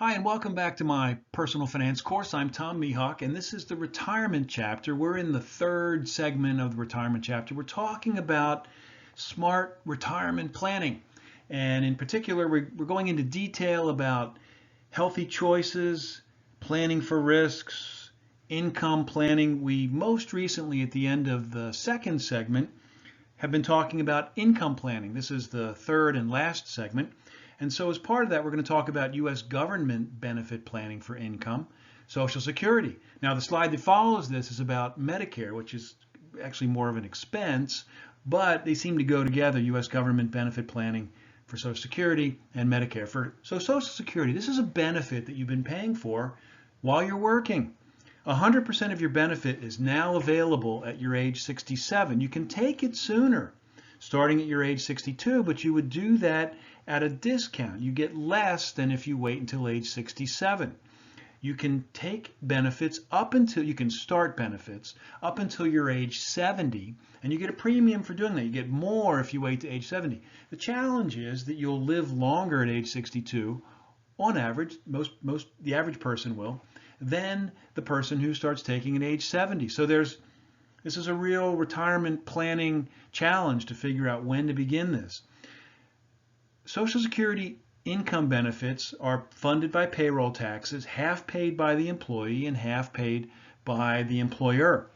Hi, and welcome back to my personal finance course. I'm Tom Mihawk, and this is the retirement chapter. We're in the third segment of the retirement chapter. We're talking about smart retirement planning. And in particular, we're going into detail about healthy choices, planning for risks, income planning. We most recently, at the end of the second segment, have been talking about income planning. This is the third and last segment. And so as part of that, we're going to talk about U.S. government benefit planning for income, Social Security. Now, the slide that follows this is about Medicare, which is actually more of an expense, but they seem to go together, U.S. government benefit planning for Social Security and Medicare. So Social Security, this is a benefit that you've been paying for while you're working. 100% of your benefit is now available at your age 67. You can take it sooner, starting at your age 62, but you would do that at a discount. You get less than if you wait until age 67. You can take benefits you can start benefits up until your age 70, and you get a premium for doing that. You get more if you wait to age 70. The challenge is that you'll live longer at age 62, on average, the average person will, than the person who starts taking at age 70. So this is a real retirement planning challenge to figure out when to begin this. Social Security income benefits are funded by payroll taxes, half paid by the employee and half paid by the employer.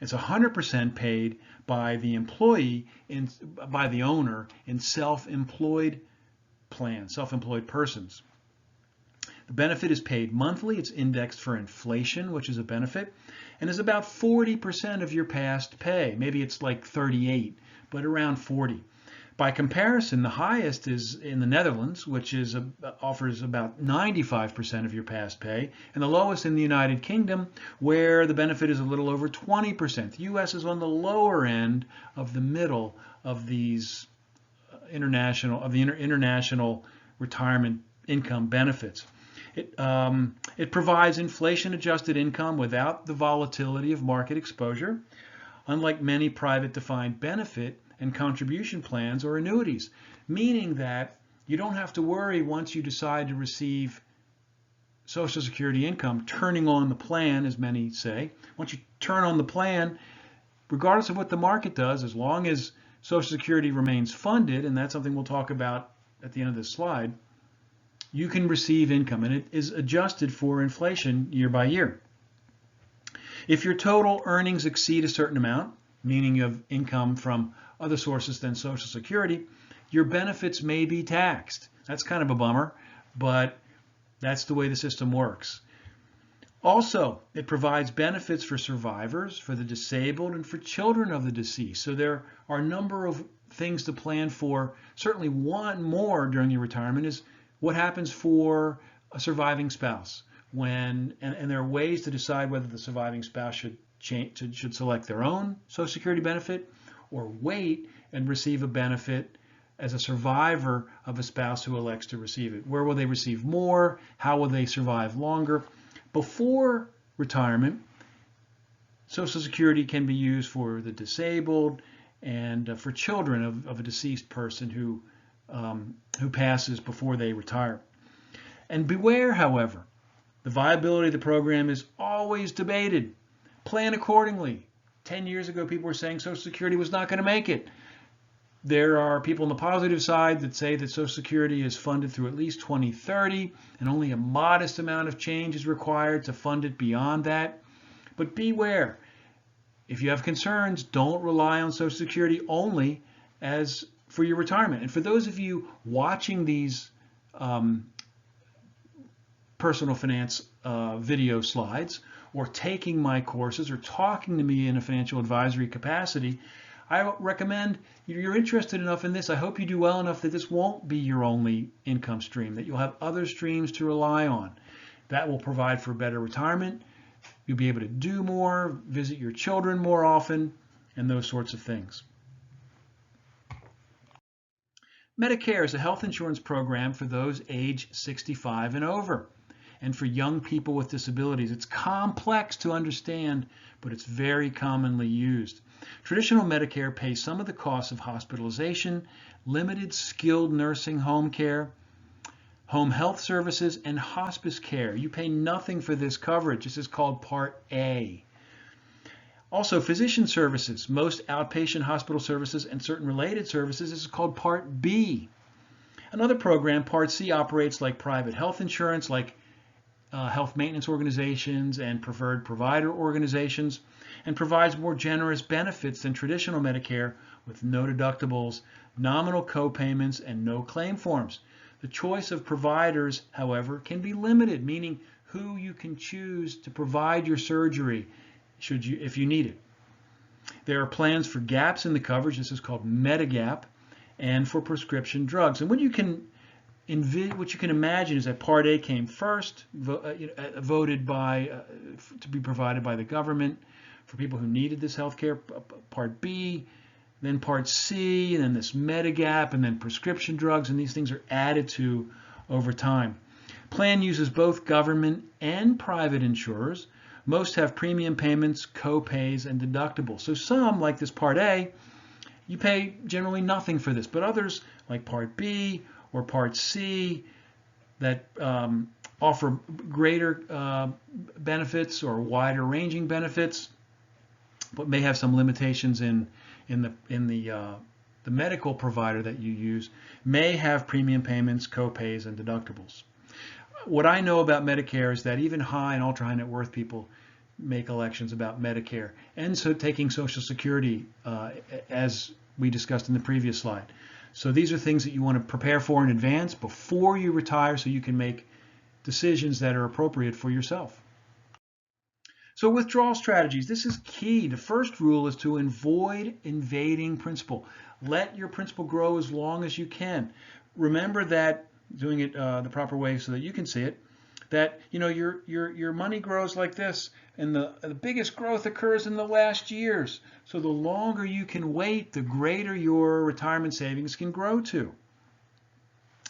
It's 100% paid by the employee by the owner in self-employed plans, self-employed persons. The benefit is paid monthly. It's indexed for inflation, which is a benefit, and is about 40% of your past pay. Maybe it's like 38, but around 40. By comparison, the highest is in the Netherlands, which offers about 95% of your past pay, and the lowest in the United Kingdom, where the benefit is a little over 20%. The U.S. is on the lower end of the middle of these international retirement income benefits. It provides inflation-adjusted income without the volatility of market exposure, unlike many private defined benefit and contribution plans or annuities, meaning that you don't have to worry once you decide to receive Social Security income, turning on the plan, as many say. Once you turn on the plan, regardless of what the market does, as long as Social Security remains funded, and that's something we'll talk about at the end of this slide, you can receive income, and it is adjusted for inflation year by year. If your total earnings exceed a certain amount, meaning you have income from other sources than Social Security, your benefits may be taxed. That's kind of a bummer, but that's the way the system works. Also, it provides benefits for survivors, for the disabled, and for children of the deceased. So there are a number of things to plan for. Certainly one more during your retirement is what happens for a surviving spouse. And there are ways to decide whether the surviving spouse should select their own Social Security benefit or wait and receive a benefit as a survivor of a spouse who elects to receive it. Where will they receive more? How will they survive longer? Before retirement, Social Security can be used for the disabled and for children of a deceased person who passes before they retire. And beware, however, the viability of the program is always debated. Plan accordingly. 10 years ago, people were saying Social Security was not going to make it. There are people on the positive side that say that Social Security is funded through at least 2030, and only a modest amount of change is required to fund it beyond that. But beware. If you have concerns, don't rely on Social Security only as for your retirement. And for those of you watching these personal finance video slides, or taking my courses, or talking to me in a financial advisory capacity, I recommend, you're interested enough in this, I hope you do well enough that this won't be your only income stream, that you'll have other streams to rely on. That will provide for better retirement. You'll be able to do more, visit your children more often, and those sorts of things. Medicare is a health insurance program for those age 65 and over, and for young people with disabilities. It's complex to understand, but it's very commonly used. Traditional Medicare pays some of the costs of hospitalization, limited skilled nursing home care, Home health services and hospice care. You pay nothing for this coverage. This is called Part A. Also, physician services, most outpatient hospital services and certain related services, this is called Part B. Another program, Part C, operates like private health insurance, like health maintenance organizations and preferred provider organizations, and provides more generous benefits than traditional Medicare with no deductibles, nominal co-payments, and no claim forms. The choice of providers, however, can be limited, meaning who you can choose to provide your surgery if you need it. There are plans for gaps in the coverage. This is called Medigap, and for prescription drugs. And what you can imagine is that Part A came first, voted to be provided by the government for people who needed this health care. Part B, then Part C, and then this Medigap, and then prescription drugs, and these things are added to over time. Plan uses both government and private insurers. Most have premium payments, co-pays, and deductibles. So some, like this Part A, you pay generally nothing for this, but others, like Part B or Part C, that offer greater benefits or wider ranging benefits, but may have some limitations in the medical provider that you use, may have premium payments, co-pays, and deductibles. What I know about Medicare is that even high and ultra high net worth people make elections about Medicare, and so taking Social Security, as we discussed in the previous slide. So these are things that you want to prepare for in advance before you retire, so you can make decisions that are appropriate for yourself. So withdrawal strategies, this is key. The first rule is to avoid invading principal. Let your principal grow as long as you can. Remember that, doing it the proper way so that you can see it, that your money grows like this, and the biggest growth occurs in the last years. So the longer you can wait, the greater your retirement savings can grow to.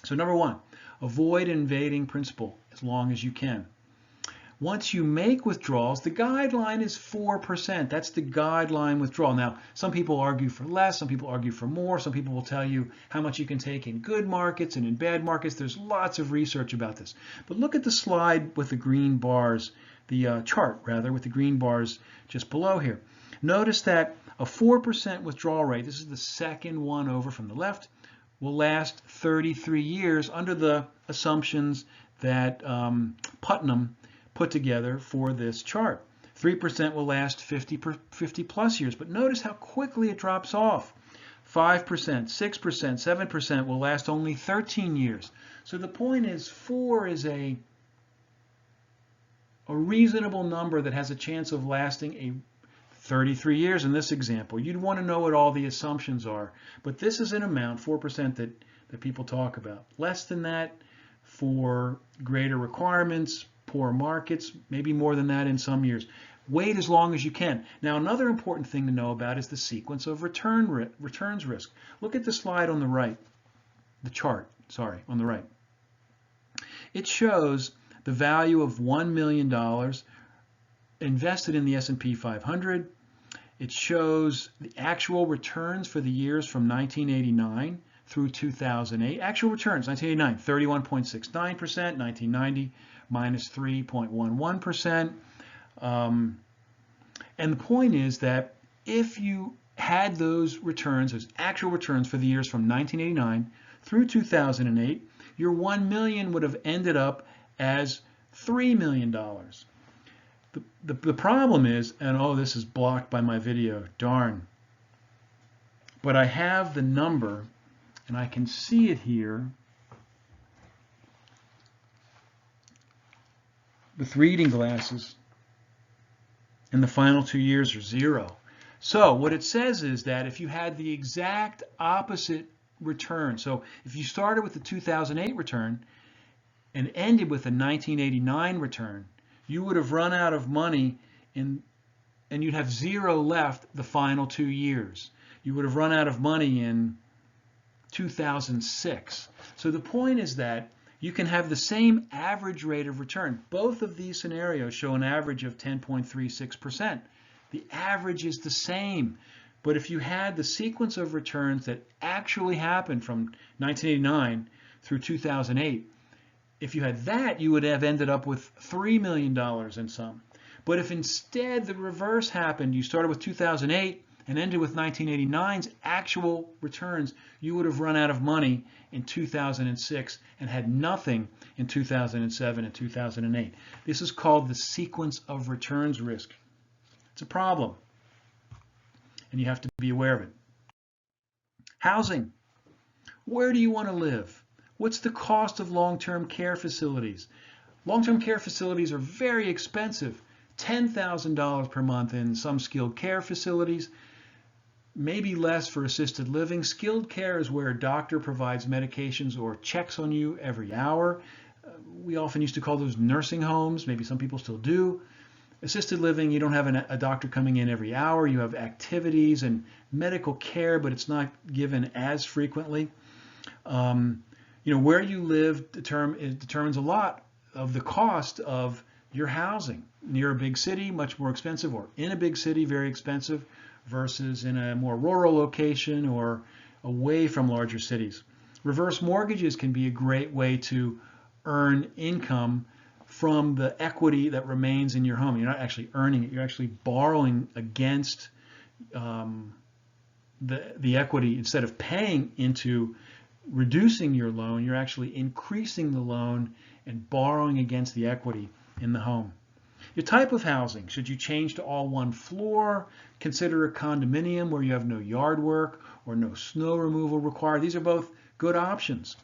So number one, avoid invading principal as long as you can. Once you make withdrawals, the guideline is 4%. That's the guideline withdrawal. Now, some people argue for less, some people argue for more, some people will tell you how much you can take in good markets and in bad markets. There's lots of research about this. But look at the slide with the green bars, the chart rather, with the green bars just below here. Notice that a 4% withdrawal rate, this is the second one over from the left, will last 33 years under the assumptions that Putnam put together for this chart. 3% will last 50 plus years, but notice how quickly it drops off. 5%, 6%, 7% will last only 13 years. So the point is 4 is a reasonable number that has a chance of lasting 33 years in this example. You'd want to know what all the assumptions are, but this is an amount, 4%, that people talk about. Less than that for greater requirements, poor markets, maybe more than that in some years. Wait as long as you can. Now, another important thing to know about is the sequence of returns risk. Look at the slide on the right, the chart, sorry, on the right. It shows the value of $1 million invested in the S&P 500. It shows the actual returns for the years from 1989 through 2008. Actual returns, 1989, 31.69%, 1990, minus 3.11%. And the point is that if you had those returns, those actual returns for the years from 1989 through 2008, your $1 million would have ended up as $3 million. The problem is, and oh, this is blocked by my video, darn. But I have the number, and I can see it here with reading glasses, and the final 2 years are 0. So what it says is that if you had the exact opposite return, so if you started with the 2008 return and ended with a 1989 return, you would have run out of money and you'd have 0 left the final 2 years. You would have run out of money in 2006. So the point is that you can have the same average rate of return. Both of these scenarios show an average of 10.36%. The average is the same. But if you had the sequence of returns that actually happened from 1989 through 2008, If you had that, you would have ended up with $3 million in sum. But if instead the reverse happened, you started with 2008 and ended with 1989's actual returns, you would have run out of money in 2006 and had nothing in 2007 and 2008. This is called the sequence of returns risk. It's a problem, and you have to be aware of it. Housing. Where do you want to live? What's the cost of long-term care facilities? Long-term care facilities are very expensive. $10,000 per month in some skilled care facilities, maybe less for assisted living. Skilled care is where a doctor provides medications or checks on you every hour. We often used to call those nursing homes. Maybe some people still do. Assisted living, you don't have a doctor coming in every hour. You have activities and medical care, but it's not given as frequently. Where you live determines a lot of the cost of your housing. Near a big city, much more expensive, or in a big city, very expensive, versus in a more rural location or away from larger cities. Reverse mortgages can be a great way to earn income from the equity that remains in your home. You're not actually earning it, you're actually borrowing against the equity. Instead of paying into reducing your loan, you're actually increasing the loan and borrowing against the equity in the home. Your type of housing, should you change to all one floor? Consider a condominium where you have no yard work or no snow removal required. These are both good options.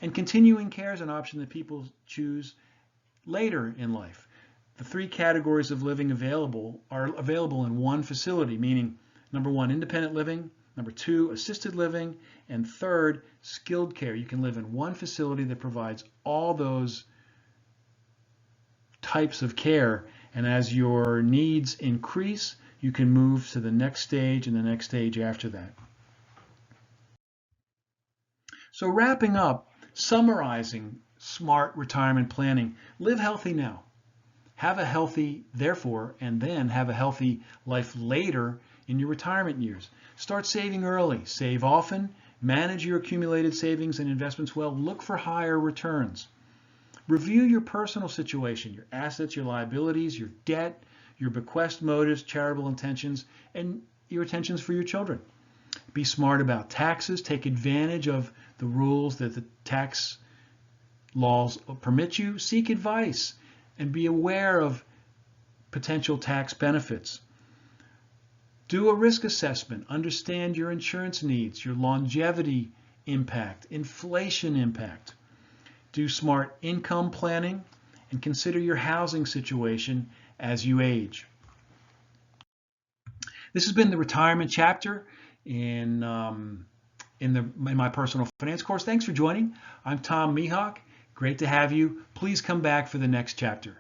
And continuing care is an option that people choose later in life. The three categories of living are available in one facility, meaning number one, independent living, number two, assisted living, and third, skilled care. You can live in one facility that provides all those types of care, and as your needs increase, you can move to the next stage and the next stage after that. So wrapping up, summarizing smart retirement planning, live healthy now. Have a healthy, therefore, and then have a healthy life later in your retirement years. Start saving early, save often, manage your accumulated savings and investments well, look for higher returns. Review your personal situation, your assets, your liabilities, your debt, your bequest motives, charitable intentions, and your intentions for your children. Be smart about taxes. Take advantage of the rules that the tax laws permit you. Seek advice and be aware of potential tax benefits. Do a risk assessment. Understand your insurance needs, your longevity impact, inflation impact. Do smart income planning and consider your housing situation as you age. This has been the retirement chapter in my personal finance course. Thanks for joining. I'm Tom Mihawk. Great to have you. Please come back for the next chapter.